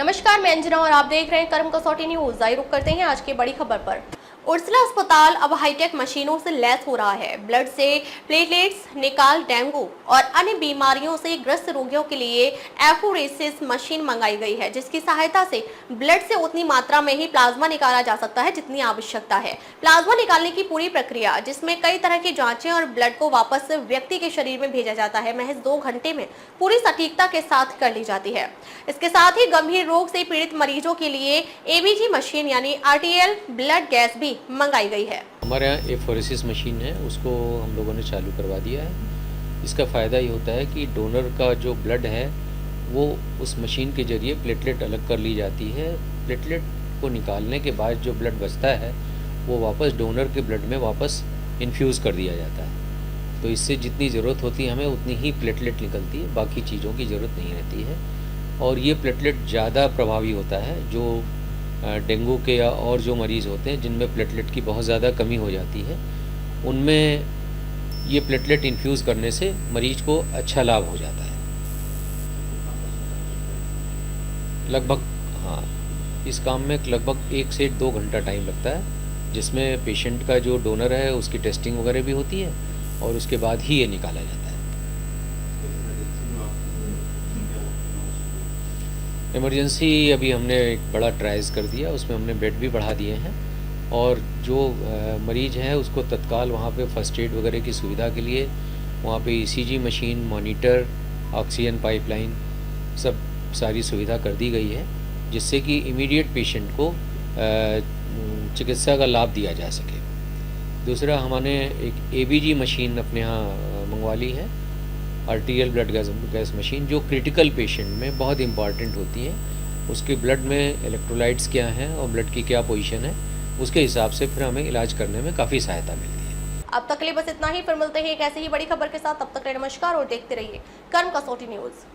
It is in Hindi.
नमस्कार, मैं अंजना और आप देख रहे हैं कर्म कसौटी न्यूज। आइए रुक करते हैं आज की बड़ी खबर पर। उर्सला अस्पताल अब हाईटेक मशीनों से लैस हो रहा है। ब्लड से प्लेटलेट्स निकाल डेंगू और अन्य बीमारियों से ग्रस्त रोगियों के लिए एफोरेसिस मशीन मंगाई गई है, जिसकी सहायता से ब्लड से उतनी मात्रा में ही प्लाज्मा निकाला जा सकता है जितनी आवश्यकता है। प्लाज्मा निकालने की पूरी प्रक्रिया, जिसमें कई तरह की जांचें और ब्लड को वापस व्यक्ति के शरीर में भेजा जाता है, महज 2 घंटे में पूरी सटीकता के साथ कर ली जाती है। इसके साथ ही गंभीर रोग से पीड़ित मरीजों के लिए एबीजी मशीन यानी आरटीएल ब्लड गैस भी मंगाई गई है। हमारे यहाँ एफोरेसिस मशीन है, उसको हम लोगों ने चालू करवा दिया है। इसका फ़ायदा ये होता है कि डोनर का जो ब्लड है वो उस मशीन के ज़रिए प्लेटलेट अलग कर ली जाती है। प्लेटलेट को निकालने के बाद जो ब्लड बचता है वो वापस डोनर के ब्लड में वापस इन्फ्यूज़ कर दिया जाता है। तो इससे जितनी ज़रूरत होती है हमें उतनी ही प्लेटलेट निकलती है, बाकी चीज़ों की ज़रूरत नहीं रहती है। और ये प्लेटलेट ज़्यादा प्रभावी होता है जो डेंगू के या और जो मरीज़ होते हैं जिनमें प्लेटलेट की बहुत ज़्यादा कमी हो जाती है, उनमें ये प्लेटलेट इन्फ्यूज़ करने से मरीज को अच्छा लाभ हो जाता है। लगभग हाँ, इस काम में लगभग 1 से 2 घंटा टाइम लगता है, जिसमें पेशेंट का जो डोनर है उसकी टेस्टिंग वगैरह भी होती है और उसके बाद ही ये निकाला जाता है। इमरजेंसी अभी हमने एक बड़ा ट्राइज कर दिया, उसमें हमने बेड भी बढ़ा दिए हैं और जो मरीज है उसको तत्काल वहाँ पे फर्स्ट एड वगैरह की सुविधा के लिए वहाँ पे ECG machine, monitor, oxygen pipeline सब सारी सुविधा कर दी गई है, जिससे कि इमीडिएट पेशेंट को चिकित्सा का लाभ दिया जा सके। दूसरा, हमने एक एबीजी मशीन अपने यहाँ मंगवा ली है, आरटीएल ब्लड गैस मशीन, जो क्रिटिकल पेशेंट में बहुत इंपॉर्टेंट होती है। उसके ब्लड में इलेक्ट्रोलाइट्स क्या हैं और ब्लड की क्या पोजीशन है, उसके हिसाब से फिर हमें इलाज करने में काफ़ी सहायता मिलती है। अब तक के लिए बस इतना ही, फिर मिलते हैं एक ऐसी ही बड़ी खबर के साथ। तब तक के लिए नमस्कार और देखते रहिए कर्म कसौटी न्यूज।